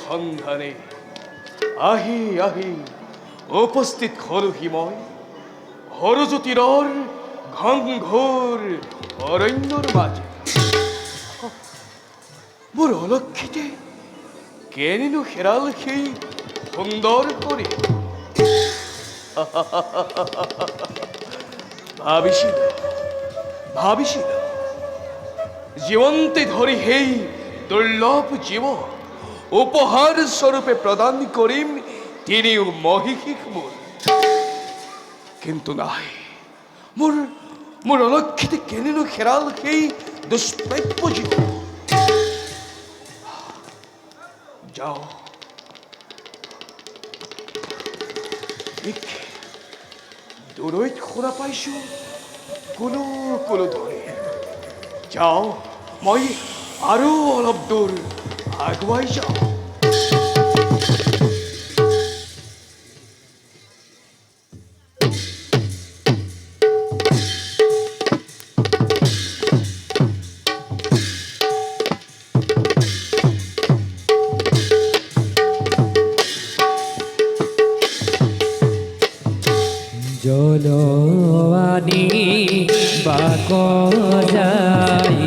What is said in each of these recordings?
সন্ধানে আহি আহি উপস্থিত হলোহি মই হৰজ্যোতিৰৰ ঘংঘোৰ অৰণ্যৰ মাজে। মোৰ অলক্ষিতে কেনিনো হেৰাল সেই সুন্দৰ কৰি ভাবিছিল জীৱন্তে ধৰি সেই দুৰ্লভ জীৱ উপহাৰ স্বৰূপে প্ৰদান কৰিম তিনিও মহিষীক মোৰ। কিন্তু নাই, মোৰ অলক্ষিতে কেনিনো হেৰাল সেই দুষ্প্ৰাপ্য জীৱ। যাও দূৰৈত শুনা পাইছো কোনো কোনো ধৰি। যাও মই আৰু অলপ দূৰ আগুৱাই যাওঁ। জলৱানি বাক যাই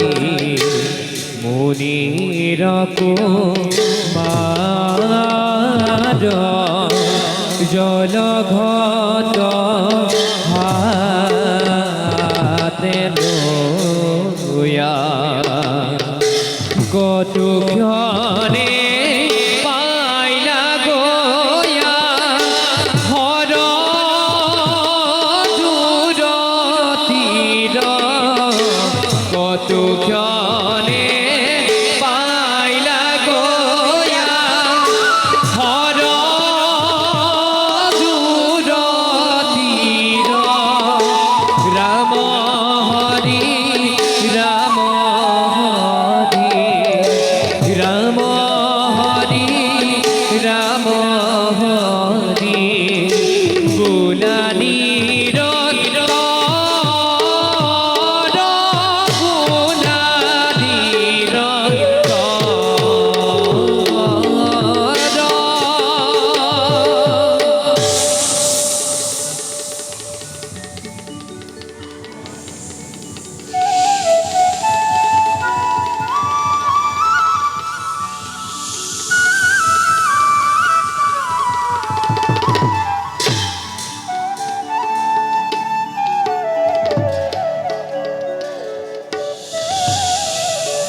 মুনিৰ কুমাৰ জলঘট হাতে লৈয়া কটু ক্ষণে পাইলা গয়া হৰ দূৰতীৰ কটু ক্ষণে পাইলা গয়া হৰ দূৰতীৰ ৰাম হৰি ৰাম হৰি রাম হরি রাম হরি গুণানীর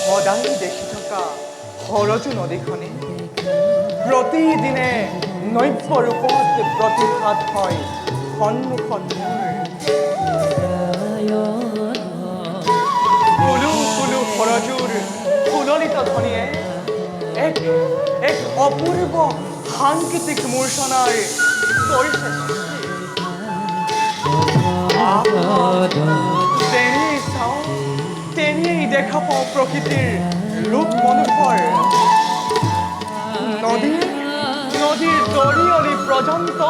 সদায় দেখি থকা সৰজু নদীখনে প্ৰতিদিনে নব্য ৰূপত প্ৰতিভাত হয় সন্মুখত কুলু কুলু সৰজুৰ সুললিত ধ্বনিয়ে এক অপূৰ্ব সাংকেতিক মূৰ্ছনাৰ কৰিছে। তেনেই চাওঁ তেনেই দেখা পাওঁ প্ৰকৃতিৰ ৰূপ মনোহৰ। নদীৰ দৰিয়লি পৰ্যন্ত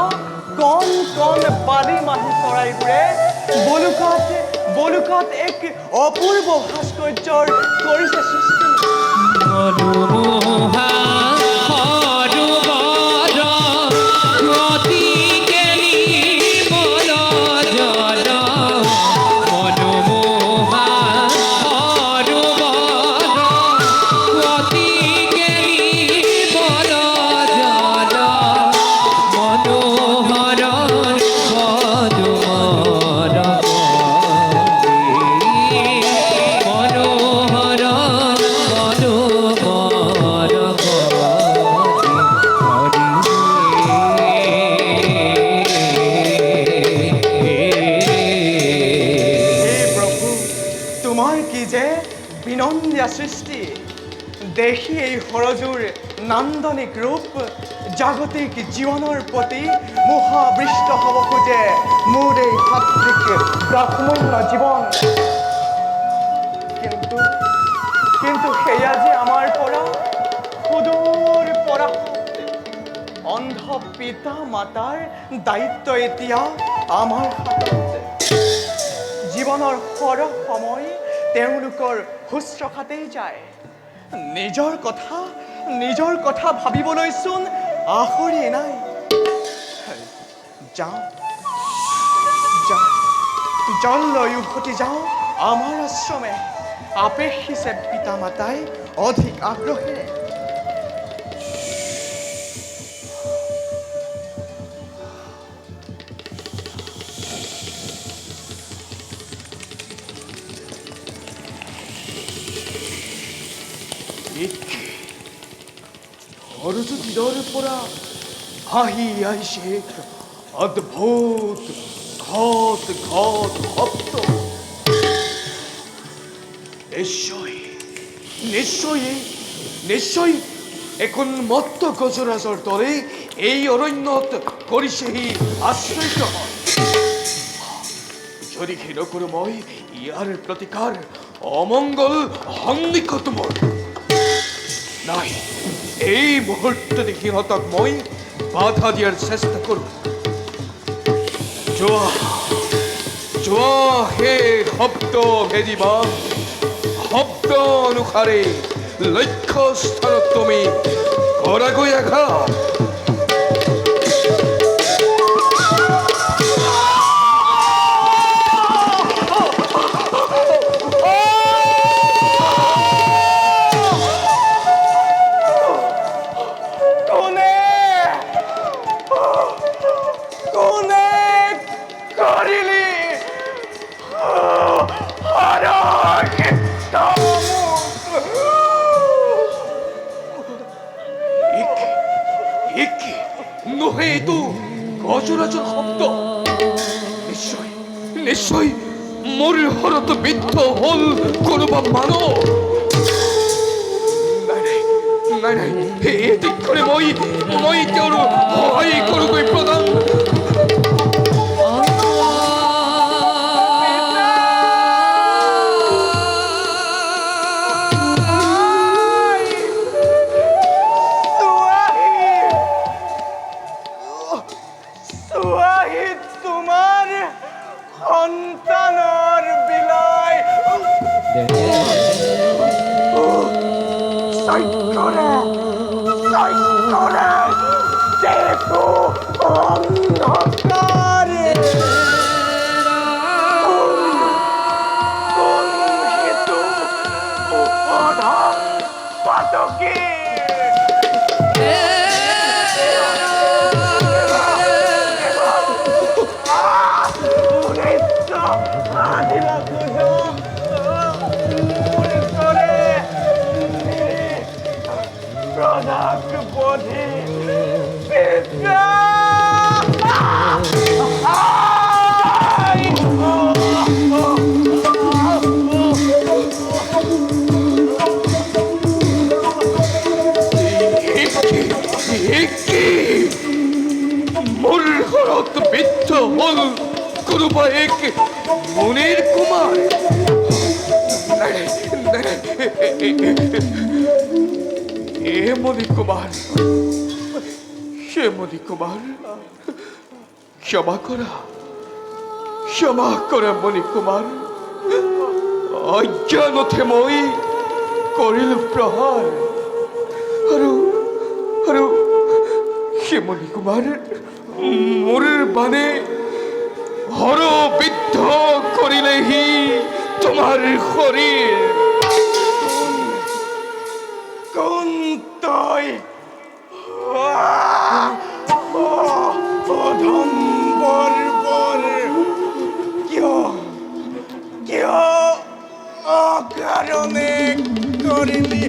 কণ কণ বালি মাহী চৰাইবোৰে বলুকাত এক অপূৰ্ব ভাস্কৰ্যৰ কৰিছে সৃষ্টি। বিনন্দীয়া সৃষ্টি দেখি এই সৰজুৰ নান্দনিক ৰূপ জাগতিক জীৱনৰ প্ৰতি মোহাবৃষ্ট হ'ব খোজে মোৰ এই সাত্বিক ব্ৰহ্মণ্য জীৱন। কিন্তু সেয়া যে আমাৰ পৰা সুদূৰ পৰা অন্ধ পিতা মাতাৰ দায়িত্ব এতিয়া আমাৰ হাতত। জীৱনৰ সৰহ সময় তেওঁলোকৰ শুশ্ৰূষাতেই যায়। নিজৰ কথা নিজৰ কথা ভাবিবলৈচোন আখৰেই নাই। যাওঁ যাওঁ জল লৈ উভতি যাওঁ আমাৰ আশ্ৰমে। আপেক্ষিছে পিতা মাতাই অধিক আগ্ৰহেৰে। সৰস্বতীৰ পৰা আহি আহিছে এক অদ্ভুত ঘট ঘট শব্দ। নিশ্চয় নিশ্চয় নিশ্চয় এখন মত্ত গজৰাজৰ দৰে এই অৰণ্যত কৰিছেহি আশ্ৰয় গ্ৰহণ। যদি ঘৃণ নকৰোঁ মই ইয়াৰ প্ৰতিকাৰ অমংগল সন্নিকট মোৰ। নাই, এই মুহূৰ্ততে সিহঁতক মই বাধা দিয়াৰ চেষ্টা কৰোঁ। যোৱা যোৱা সেই শব্দ ভেদিবা, শব্দ অনুসাৰে লক্ষ্য স্থানত তুমি কৰাগৈ আঘাত। নহয়, এইটো গজৰাজৰ শব্দ। নিশ্চয় নিশ্চয় মোৰ ঘৰত বিদ্ধ হ'ল কোনোবা মানুহ। নাই নাই, এই দিশৰে মই তেওঁৰ সহায় কৰোগৈ প্ৰধান। তোমাৰ সন্তানৰ বিলাই অন্ধকাৰে পাতকী মোৰ ঘৰত বিদ্ধ হ'ল কোনোবা এক মুনিৰ কুমাৰ। হে মুনি কুমাৰ, হে মুনি কুমাৰ, ক্ষমা কৰা মুনি কুমাৰ। অজ্ঞানতে মই কৰিলোঁ প্ৰহাৰ। আৰু হে মুনি কুমাৰ, মোৰ বানে হৰ বিদ্ধ কৰিলেহি তোমাৰ শৰীৰ। কোন তই অধম্বৰ কিয় অকাৰণে কৰিলি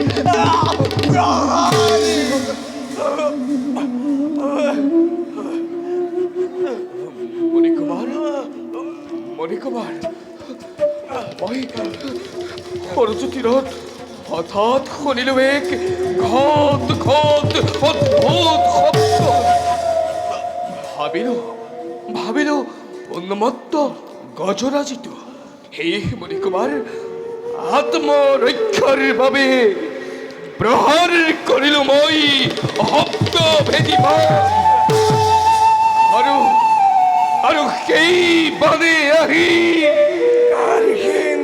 মণিকুমাৰ, মই সৰস্বতীৰত হঠাৎ শুনিলোঁ এক ঘট ঘট অদ্ভুত শব্দ। ভাবিলোঁ উন্মত্ত গজৰাজিটো। সেয়েহে মণিকুমাৰ, আত্মৰক্ষাৰ বাবে প্ৰহাৰ কৰিলোঁ মই শব্দ ভেদিবা। আৰু সেই বানে আহি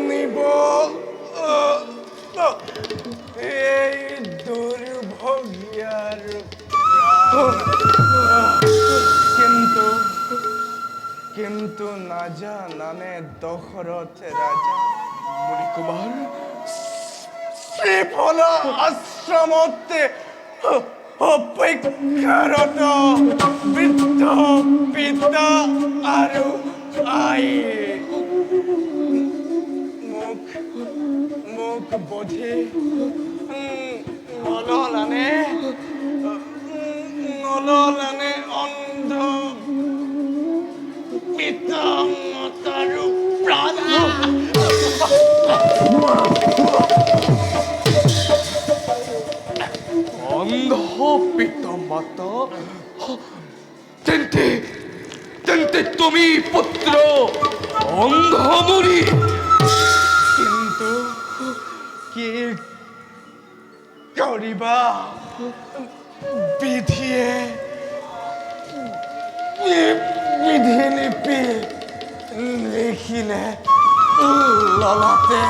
নিব এই দুৰ্ভগ রাজা নামে দশরথ রাজা মণিকুমার শ্রীফল আশ্রমতে অপেক্ষারত বৃদ্ধ পিতা আৰু আই মুখ বোধে নললানে অন্ধ পিতা মাতাৰো প্ৰাণ অন্ধ পিতা মাতা তেন্তে তেন্তে তুমি পুত্র অন্ধ মুনি কিন্তু কি কৰিবা বিধিয়ে বিধি লিপি লিখিলে ললাতে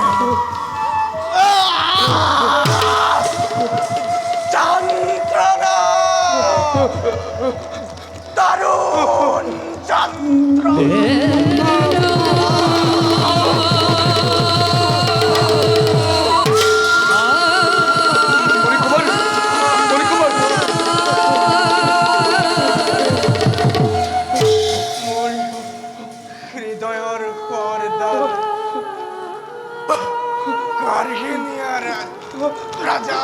যন্ত্ৰণা দাৰুণ যন্ত্ৰণা রাজা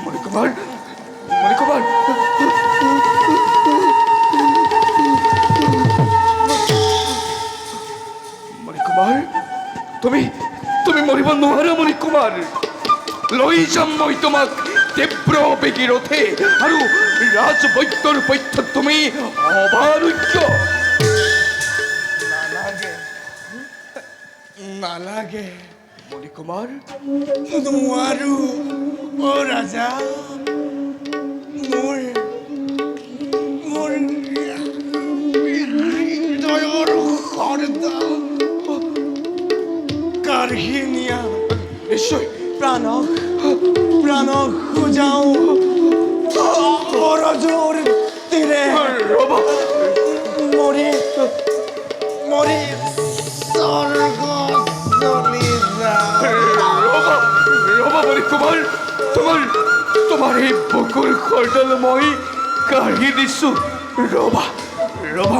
মণিকুমার মণিকুমার মণিকুমার তুমি তুমি মরিব নোৱাৰা মণিকুমাৰ লৈ যাম মই তোমাক তীব্ৰ বেগী ৰথে আৰু ৰাজবৈদ্যৰ পক্ষত তুমি অবাৰোগ্য নালাগে মণিকুমাৰ নোৱাৰো অ ৰাজা মোৰ মোৰ হৃদয়ৰ হৰদা কাঢ়ি নিয়া নিশ্চয় প্ৰাণক খুজাও অৰজৰ তীৰে ৰবা মৰি স্বৰ্গ চলি ৰবা ৰবা মণিকুমাৰ তোমাৰ এই বুকুৰ খৰডাল মই কাঢ়ি দিছো ৰবা ৰবা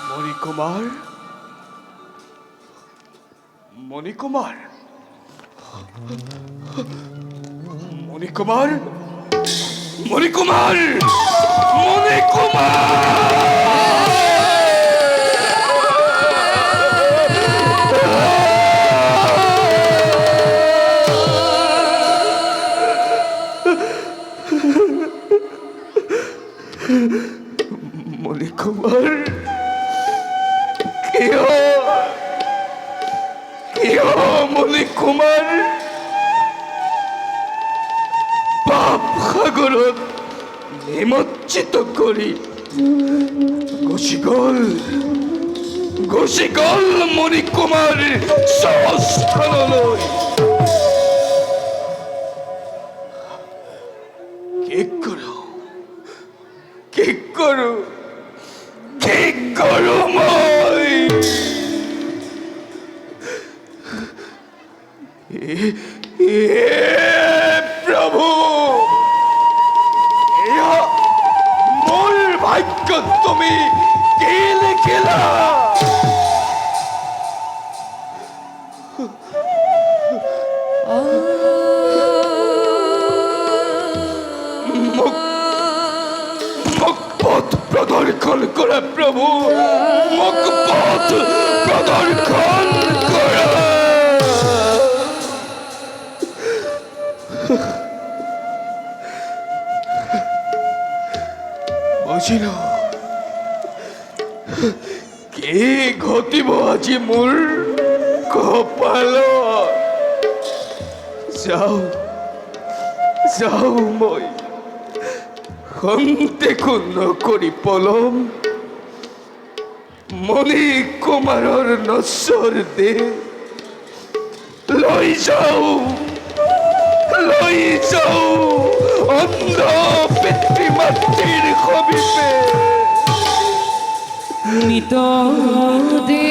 মণিকুমাৰ মণিকুমার মণিকুমার মণিকুমার মণিকুমার মণিকুমার পাপ সাগরত নিমজ্জিত কৰি গুচি গল মণিকুমাৰ স্বস্থানলৈ। কি কৰো মই? প্ৰভু, মোৰ ভাগ্যত তুমি কি লিখিলা? কৰা প্ৰভু মোক পথ প্ৰদৰ্শন কৰা বুজিলো কি ঘটিব আজি মোৰ কপালত যাওঁ মই সন্তেকো নকৰি পলম মণি কুমাৰৰ নশ্বৰ দেহ লৈ যাওঁ অন্ধ পিতৃ মাতৃৰ সমীপে মৃত দেহ